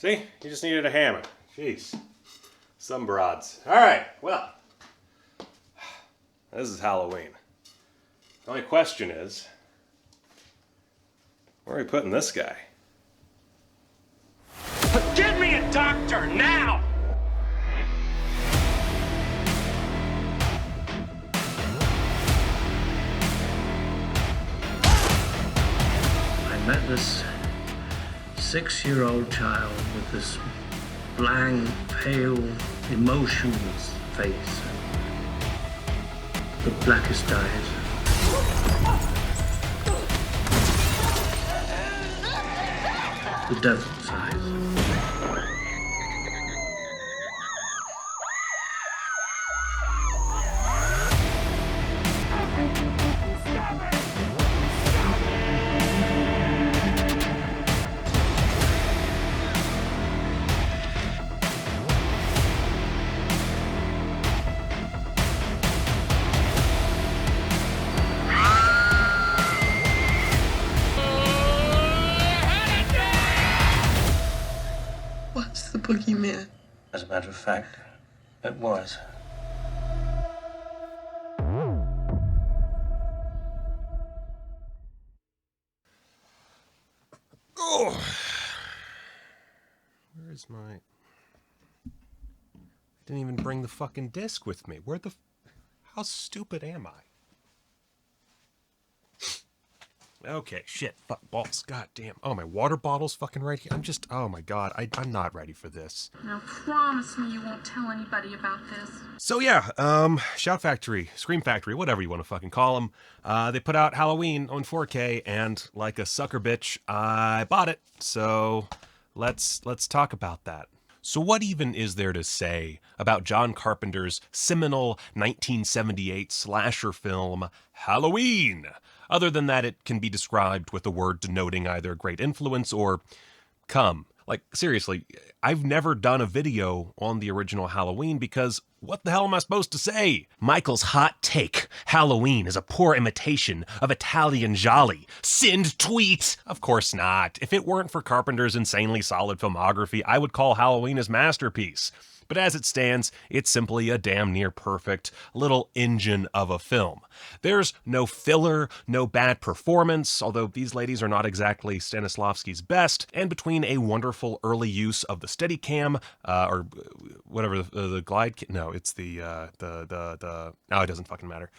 See? You just needed a hammer. Jeez. Some broads. Alright, well. This is Halloween. The only question is, where are we putting this guy? Get me a doctor, now! I met this 6-year-old child with this blank, pale, emotionless face. The blackest eyes. The devil's eyes. The boogeyman. As a matter of fact, it was. Oh. Where is my... I didn't even bring the fucking disc with me. Where the... How stupid am I? Okay, shit, fuck, balls, goddamn. Oh, my water bottle's fucking right here. I'm just, oh my god, I'm not ready for this. Now promise me you won't tell anybody about this. So yeah, Shout Factory, Scream Factory, whatever you want to fucking call them. They put out Halloween on 4K, and like a sucker bitch, I bought it. So let's talk about that. So what even is there to say about John Carpenter's seminal 1978 slasher film, Halloween? Other than that, it can be described with a word denoting either great influence or cum. Like, seriously, I've never done a video on the original Halloween because what the hell am I supposed to say? Michael's hot take. Halloween is a poor imitation of Italian Jolly. Send tweet! Of course not. If it weren't for Carpenter's insanely solid filmography, I would call Halloween his masterpiece. But as it stands, it's simply a damn near perfect little engine of a film. There's no filler, no bad performance, although these ladies are not exactly Stanislavski's best, and between a wonderful early use of the Steadicam, or whatever, the glide, no, it's oh, it doesn't fucking matter.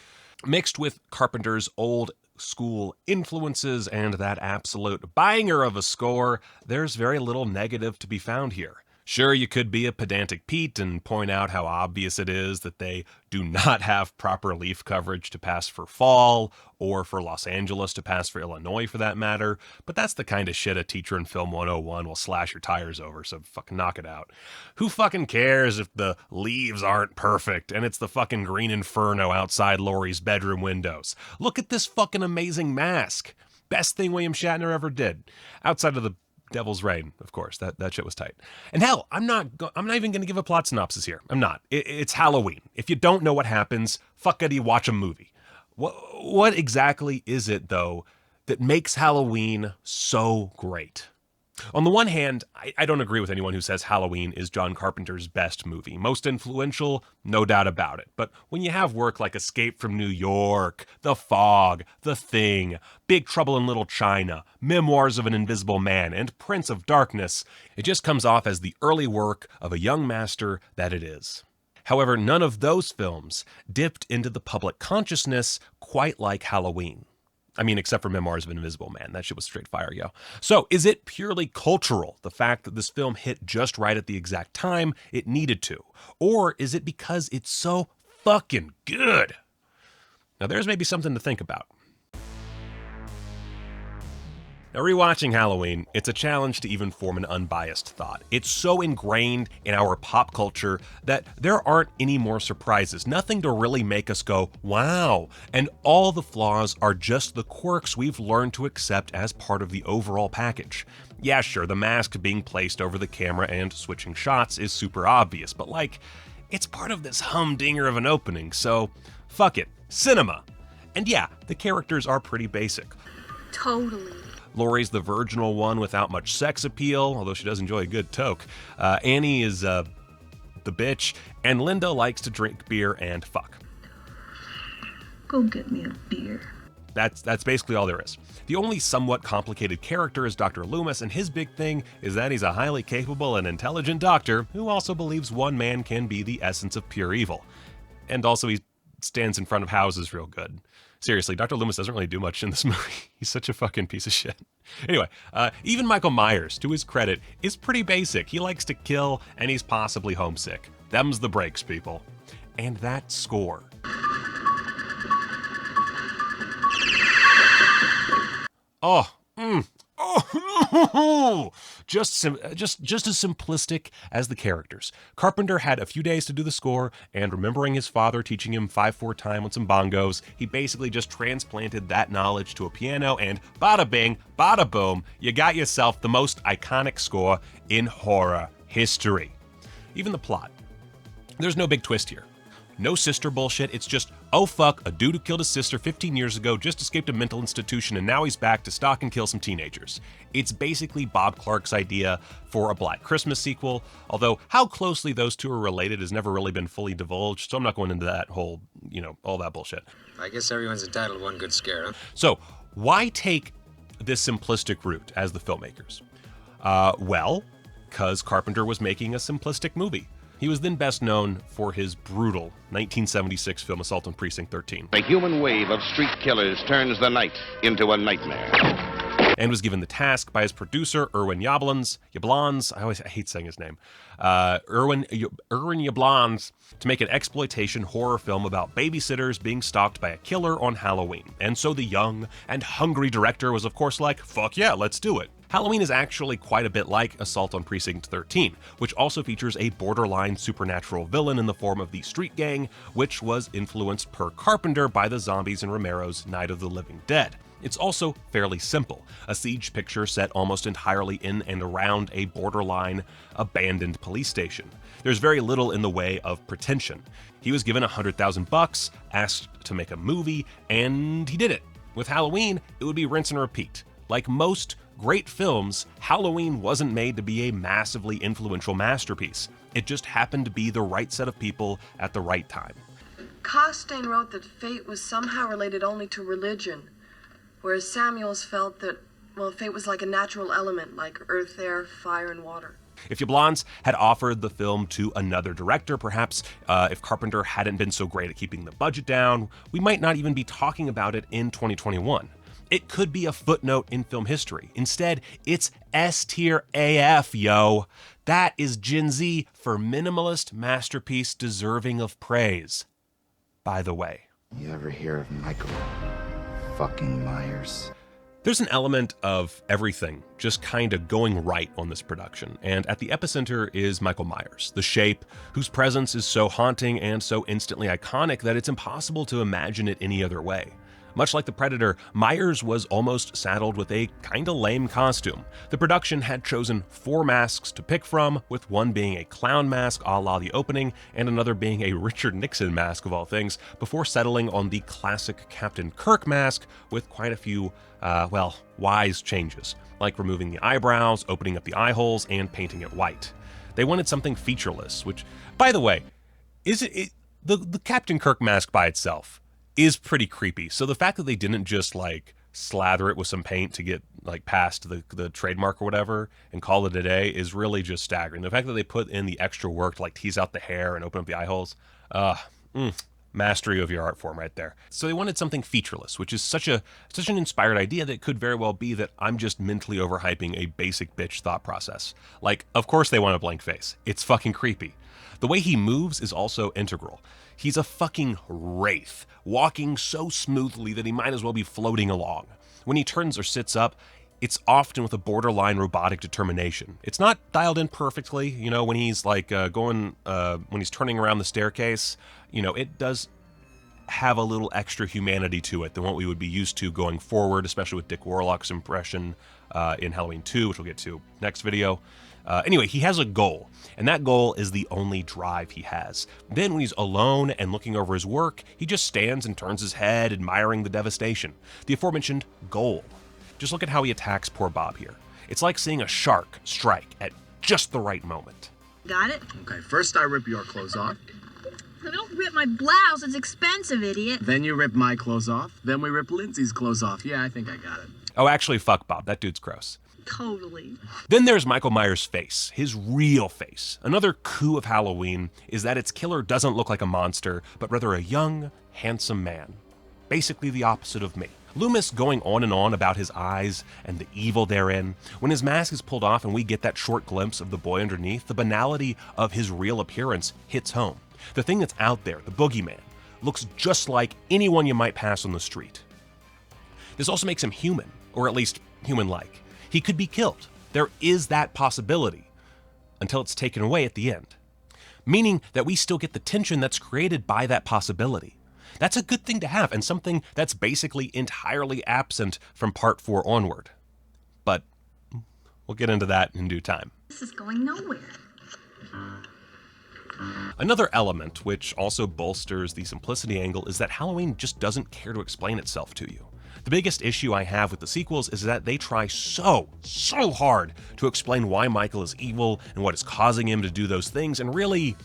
Mixed with Carpenter's old school influences and that absolute banger of a score, there's very little negative to be found here. Sure, you could be a pedantic Pete and point out how obvious it is that they do not have proper leaf coverage to pass for fall, or for Los Angeles to pass for Illinois for that matter, but that's the kind of shit a teacher in Film 101 will slash your tires over, so fucking knock it out. Who fucking cares if the leaves aren't perfect and it's the fucking green inferno outside Laurie's bedroom windows? Look at this fucking amazing mask. Best thing William Shatner ever did. Outside of the Devil's Reign, of course. That shit was tight. And hell, I'm not even going to give a plot synopsis here. I'm not. It's Halloween. If you don't know what happens, fuck it, you watch a movie. What exactly is it, though, that makes Halloween so great? On the one hand, I don't agree with anyone who says Halloween is John Carpenter's best movie. Most influential, no doubt about it. But when you have work like Escape from New York, The Fog, The Thing, Big Trouble in Little China, Memoirs of an Invisible Man, and Prince of Darkness, it just comes off as the early work of a young master that it is. However, none of those films dipped into the public consciousness quite like Halloween. I mean, except for Memoirs of an Invisible Man. That shit was straight fire, yo. So, is it purely cultural, the fact that this film hit just right at the exact time it needed to? Or is it because it's so fucking good? Now, there's maybe something to think about. Now, rewatching Halloween, it's a challenge to even form an unbiased thought. It's so ingrained in our pop culture that there aren't any more surprises, nothing to really make us go, wow, and all the flaws are just the quirks we've learned to accept as part of the overall package. Yeah, sure, the mask being placed over the camera and switching shots is super obvious, but like, it's part of this humdinger of an opening, so fuck it, cinema. And yeah, the characters are pretty basic. Totally. Laurie's the virginal one without much sex appeal, although she does enjoy a good toke. Annie is the bitch, and Linda likes to drink beer and fuck. Go get me a beer. That's basically all there is. The only somewhat complicated character is Dr. Loomis, and his big thing is that he's a highly capable and intelligent doctor who also believes one man can be the essence of pure evil. And also he stands in front of houses real good. Seriously, Dr. Loomis doesn't really do much in this movie. He's such a fucking piece of shit. Anyway, even Michael Myers, to his credit, is pretty basic. He likes to kill, and he's possibly homesick. Them's the breaks, people. And that score. Just as simplistic as the characters. Carpenter had a few days to do the score, and remembering his father teaching him 5/4 time on some bongos, he basically just transplanted that knowledge to a piano, and bada bing, bada boom, you got yourself the most iconic score in horror history. Even the plot. There's no big twist here. No sister bullshit, it's just, oh fuck, a dude who killed his sister 15 years ago just escaped a mental institution and now he's back to stalk and kill some teenagers. It's basically Bob Clark's idea for a Black Christmas sequel, although how closely those two are related has never really been fully divulged, so I'm not going into that whole, all that bullshit. I guess everyone's entitled to one good scare, huh? So, why take this simplistic route as the filmmakers? Well, because Carpenter was making a simplistic movie. He was then best known for his brutal 1976 film Assault on Precinct 13. A human wave of street killers turns the night into a nightmare. And was given the task by his producer, Irwin Yablans, I hate saying his name, Irwin Yablans, to make an exploitation horror film about babysitters being stalked by a killer on Halloween. And so the young and hungry director was of course like, fuck yeah, let's do it. Halloween is actually quite a bit like Assault on Precinct 13, which also features a borderline supernatural villain in the form of the Street Gang, which was influenced per Carpenter by the zombies in Romero's Night of the Living Dead. It's also fairly simple, a siege picture set almost entirely in and around a borderline abandoned police station. There's very little in the way of pretension. He was given $100,000, asked to make a movie, and he did it. With Halloween, it would be rinse and repeat. Like most great films, Halloween wasn't made to be a massively influential masterpiece. It just happened to be the right set of people at the right time. Costain wrote that fate was somehow related only to religion, whereas Samuels felt that, fate was like a natural element, like earth, air, fire, and water. If Yablans had offered the film to another director, perhaps if Carpenter hadn't been so great at keeping the budget down, we might not even be talking about it in 2021. It could be a footnote in film history. Instead, it's S-tier AF, yo. That is Gen Z for minimalist masterpiece deserving of praise. By the way. You ever hear of Michael fucking Myers? There's an element of everything just kind of going right on this production, and at the epicenter is Michael Myers, the shape whose presence is so haunting and so instantly iconic that it's impossible to imagine it any other way. Much like the Predator, Myers was almost saddled with a kinda lame costume. The production had chosen 4 masks to pick from, with one being a clown mask a la The Opening, and another being a Richard Nixon mask of all things, before settling on the classic Captain Kirk mask with quite a few, wise changes, like removing the eyebrows, opening up the eye holes, and painting it white. They wanted something featureless, which, by the way, the Captain Kirk mask by itself is pretty creepy. So the fact that they didn't just slather it with some paint to get past the trademark or whatever and call it a day is really just staggering. The fact that they put in the extra work to tease out the hair and open up the eye holes, mastery of your art form right there. So they wanted something featureless, which is such an inspired idea that it could very well be that I'm just mentally overhyping a basic bitch thought process. Of course they want a blank face. It's fucking creepy. The way he moves is also integral. He's a fucking wraith, walking so smoothly that he might as well be floating along. When he turns or sits up, it's often with a borderline robotic determination. It's not dialed in perfectly, when he's when he's turning around the staircase, it does have a little extra humanity to it than what we would be used to going forward, especially with Dick Warlock's impression in Halloween 2, which we'll get to next video. Anyway, he has a goal, and that goal is the only drive he has. Then when he's alone and looking over his work, he just stands and turns his head, admiring the devastation. The aforementioned goal. Just look at how he attacks poor Bob here. It's like seeing a shark strike at just the right moment. Got it? Okay, first I rip your clothes off. Don't rip my blouse. It's expensive, idiot. Then you rip my clothes off. Then we rip Lindsay's clothes off. Yeah, I think I got it. Oh, actually, fuck Bob. That dude's gross. Totally. Then there's Michael Myers' face, his real face. Another coup of Halloween is that its killer doesn't look like a monster, but rather a young, handsome man. Basically the opposite of me. Loomis going on and on about his eyes and the evil therein. When his mask is pulled off and we get that short glimpse of the boy underneath, the banality of his real appearance hits home. The thing that's out there, the boogeyman, looks just like anyone you might pass on the street. This also makes him human, or at least human-like. He could be killed. There is that possibility, until it's taken away at the end. Meaning that we still get the tension that's created by that possibility. That's a good thing to have, and something that's basically entirely absent from Part 4 onward. But we'll get into that in due time. This is going nowhere. Another element which also bolsters the simplicity angle is that Halloween just doesn't care to explain itself to you. The biggest issue I have with the sequels is that they try so hard to explain why Michael is evil and what is causing him to do those things, and really,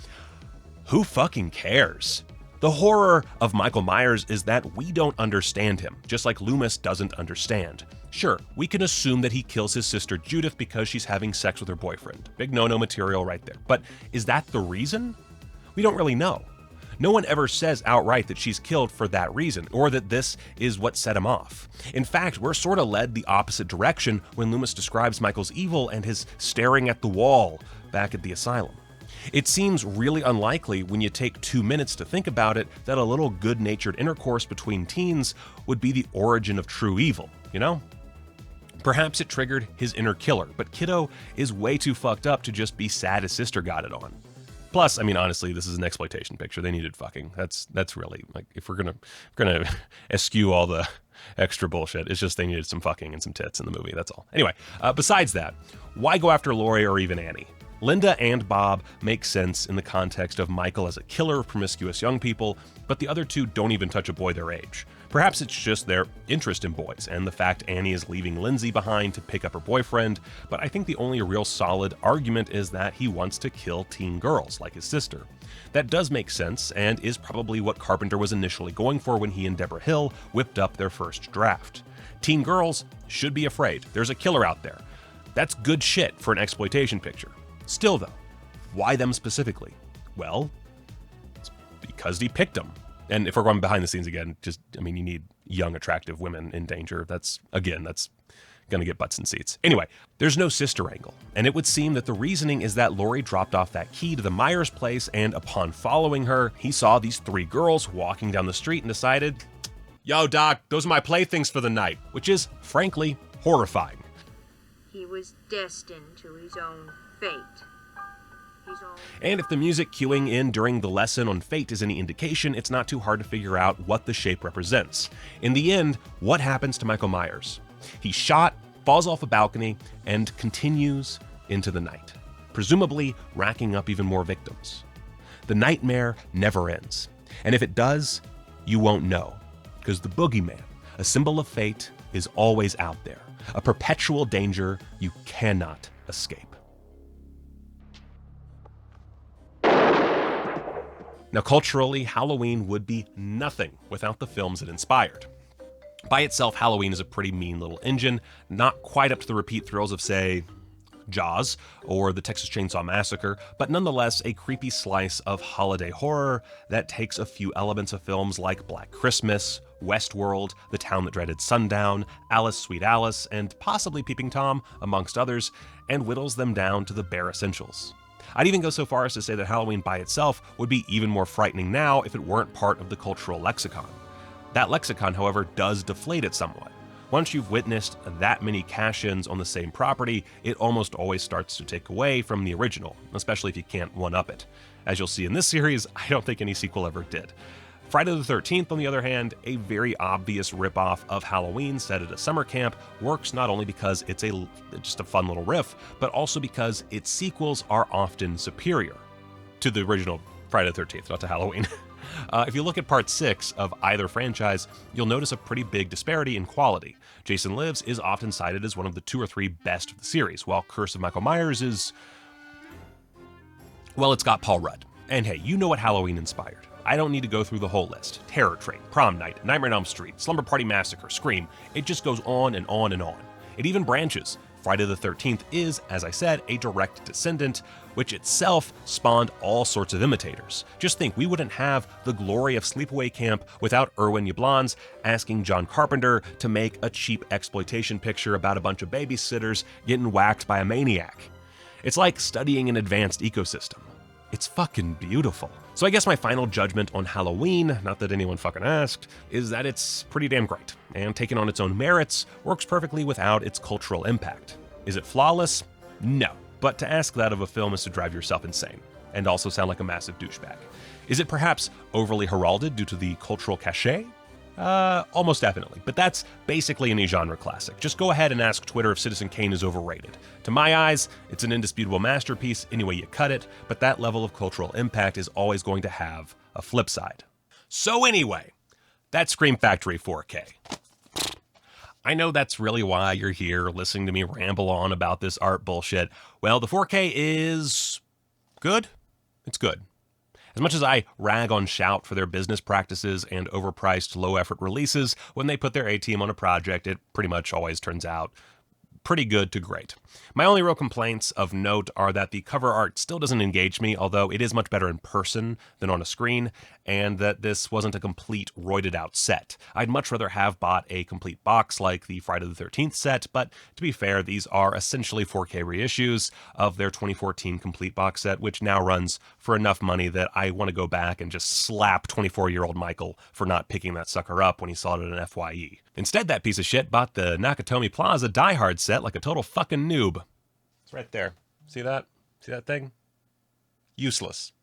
who fucking cares? The horror of Michael Myers is that we don't understand him, just like Loomis doesn't understand. Sure, we can assume that he kills his sister Judith because she's having sex with her boyfriend. Big no-no material right there. But is that the reason? We don't really know. No one ever says outright that she's killed for that reason, or that this is what set him off. In fact, we're sort of led the opposite direction when Loomis describes Michael's evil and his staring at the wall back at the asylum. It seems really unlikely when you take 2 minutes to think about it that a little good-natured intercourse between teens would be the origin of true evil, you know? Perhaps it triggered his inner killer, but Kiddo is way too fucked up to just be sad his sister got it on. Plus, I mean, honestly, this is an exploitation picture. They needed fucking. That's really, like, if we're gonna eschew all the extra bullshit, it's just they needed some fucking and some tits in the movie, that's all. Anyway, besides that, why go after Laurie or even Annie? Linda and Bob make sense in the context of Michael as a killer of promiscuous young people, but the other two don't even touch a boy their age. Perhaps it's just their interest in boys and the fact Annie is leaving Lindsay behind to pick up her boyfriend, but I think the only real solid argument is that he wants to kill teen girls like his sister. That does make sense and is probably what Carpenter was initially going for when he and Deborah Hill whipped up their first draft. Teen girls should be afraid. There's a killer out there. That's good shit for an exploitation picture. Still though, why them specifically? Well, it's because he picked them. And if we're going behind the scenes again, you need young, attractive women in danger. That's gonna get butts in seats. Anyway, there's no sister angle, and it would seem that the reasoning is that Laurie dropped off that key to the Myers place, and upon following her, he saw these 3 girls walking down the street and decided, yo, Doc, those are my playthings for the night, which is, frankly, horrifying. He was destined to his own fate. And if the music cueing in during the lesson on fate is any indication, it's not too hard to figure out what the shape represents. In the end, what happens to Michael Myers? He's shot, falls off a balcony, and continues into the night, presumably racking up even more victims. The nightmare never ends. And if it does, you won't know, because the boogeyman, a symbol of fate, is always out there, a perpetual danger you cannot escape. Now, culturally, Halloween would be nothing without the films it inspired. By itself, Halloween is a pretty mean little engine, not quite up to the repeat thrills of, say, Jaws or the Texas Chainsaw Massacre, but nonetheless a creepy slice of holiday horror that takes a few elements of films like Black Christmas, Westworld, The Town That Dreaded Sundown, Alice, Sweet Alice, and possibly Peeping Tom, amongst others, and whittles them down to the bare essentials. I'd even go so far as to say that Halloween by itself would be even more frightening now if it weren't part of the cultural lexicon. That lexicon, however, does deflate it somewhat. Once you've witnessed that many cash-ins on the same property, it almost always starts to take away from the original, especially if you can't one-up it. As you'll see in this series, I don't think any sequel ever did. Friday the 13th, on the other hand, a very obvious ripoff of Halloween set at a summer camp, works not only because it's just a fun little riff, but also because its sequels are often superior to the original Friday the 13th, not to Halloween. If you look at part 6 of either franchise, you'll notice a pretty big disparity in quality. Jason Lives is often cited as one of the 2 or 3 best of the series, while Curse of Michael Myers is... well, it's got Paul Rudd. And hey, you know what Halloween inspired. I don't need to go through the whole list. Terror Train, Prom Night, Nightmare on Elm Street, Slumber Party Massacre, Scream. It just goes on and on and on. It even branches. Friday the 13th is, as I said, a direct descendant, which itself spawned all sorts of imitators. Just think, we wouldn't have the glory of Sleepaway Camp without Irwin Yablans asking John Carpenter to make a cheap exploitation picture about a bunch of babysitters getting whacked by a maniac. It's like studying an advanced ecosystem. It's fucking beautiful. So I guess my final judgment on Halloween, not that anyone fucking asked, is that it's pretty damn great, and taken on its own merits, works perfectly without its cultural impact. Is it flawless? No. But to ask that of a film is to drive yourself insane, and also sound like a massive douchebag. Is it perhaps overly heralded due to the cultural cachet? Almost definitely, but that's basically any genre classic. Just go ahead and ask Twitter if Citizen Kane is overrated. To my eyes, it's an indisputable masterpiece any way you cut it, but that level of cultural impact is always going to have a flip side. So anyway, that's Scream Factory 4K. I know that's really why you're here listening to me ramble on about this art bullshit. Well, the 4K is good. It's good. As much as I rag on Shout for their business practices and overpriced low-effort releases, when they put their A-team on a project, it pretty much always turns out pretty good to great. My only real complaints of note are that the cover art still doesn't engage me, although it is much better in person than on a screen, and that this wasn't a complete roided out set. I'd much rather have bought a complete box like the Friday the 13th set, but to be fair, these are essentially 4K reissues of their 2014 complete box set, which now runs for enough money that I want to go back and just slap 24-year-old Michael for not picking that sucker up when he saw it at an FYE. Instead, that piece of shit bought the Nakatomi Plaza Die Hard set like a total fucking noob. It's right there. See that? See that thing? Useless.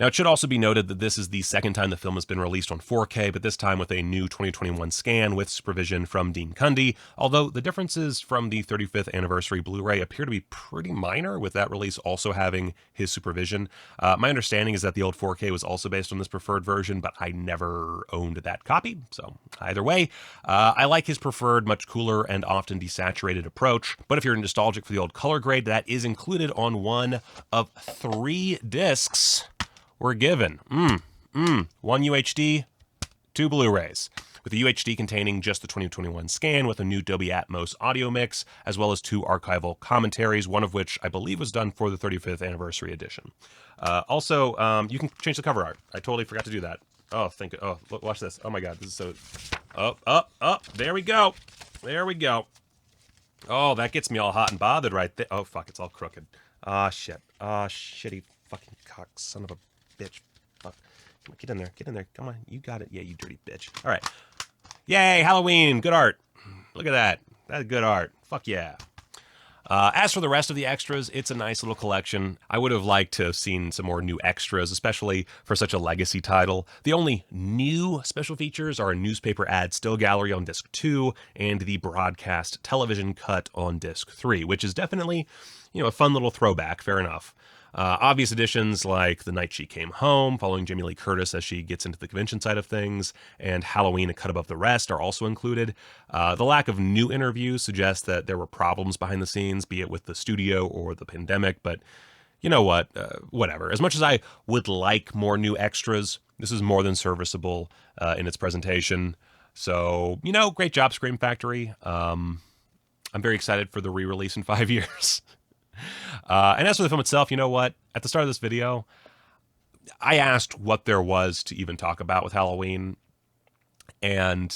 Now, it should also be noted that this is the second time the film has been released on 4K, but this time with a new 2021 scan with supervision from Dean Cundy, although the differences from the 35th anniversary Blu-ray appear to be pretty minor, with that release also having his supervision. My understanding is that the old 4K was also based on this preferred version, but I never owned that copy, so either way, I like his preferred, much cooler and often desaturated approach, but if you're nostalgic for the old color grade, that is included on one of 3 discs we're given. One UHD, 2 Blu-rays, with the UHD containing just the 2021 scan with a new Dolby Atmos audio mix, as well as 2 archival commentaries, one of which I believe was done for the 35th anniversary edition. Also, you can change the cover art. I totally forgot to do that. Oh, look, watch this. Oh my God, this is so... Up. There we go. There we go. Oh, that gets me all hot and bothered right there. Oh, fuck, it's all crooked. Ah, shit. Ah, shitty fucking cock son of a bitch. Fuck. Come on, get in there. Get in there. Come on. You got it. Yeah, you dirty bitch. All right. Yay, Halloween. Good art. Look at that. That's good art. Fuck yeah. As for the rest of the extras, it's a nice little collection. I would have liked to have seen some more new extras, especially for such a legacy title. The only new special features are a newspaper ad still gallery on disc 2 and the broadcast television cut on disc 3, which is definitely, a fun little throwback, fair enough. Obvious additions like The Night She Came Home, following Jamie Lee Curtis as she gets into the convention side of things, and Halloween A Cut Above the Rest are also included. The lack of new interviews suggests that there were problems behind the scenes, be it with the studio or the pandemic, but you know what? Whatever. As much as I would like more new extras, this is more than serviceable in its presentation. So, great job, Scream Factory. I'm very excited for the re-release in 5 years. And as for the film itself, you know what? At the start of this video, I asked what there was to even talk about with Halloween. And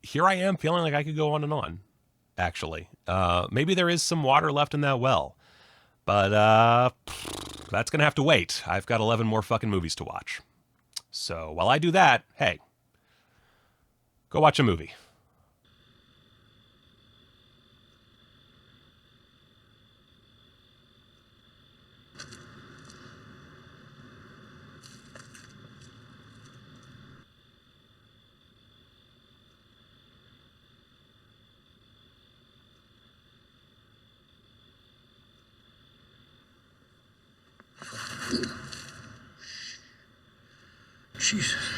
here I am feeling like I could go on and on, actually. Maybe there is some water left in that well. But that's going to have to wait. I've got 11 more fucking movies to watch. So while I do that, hey, go watch a movie. Jesus.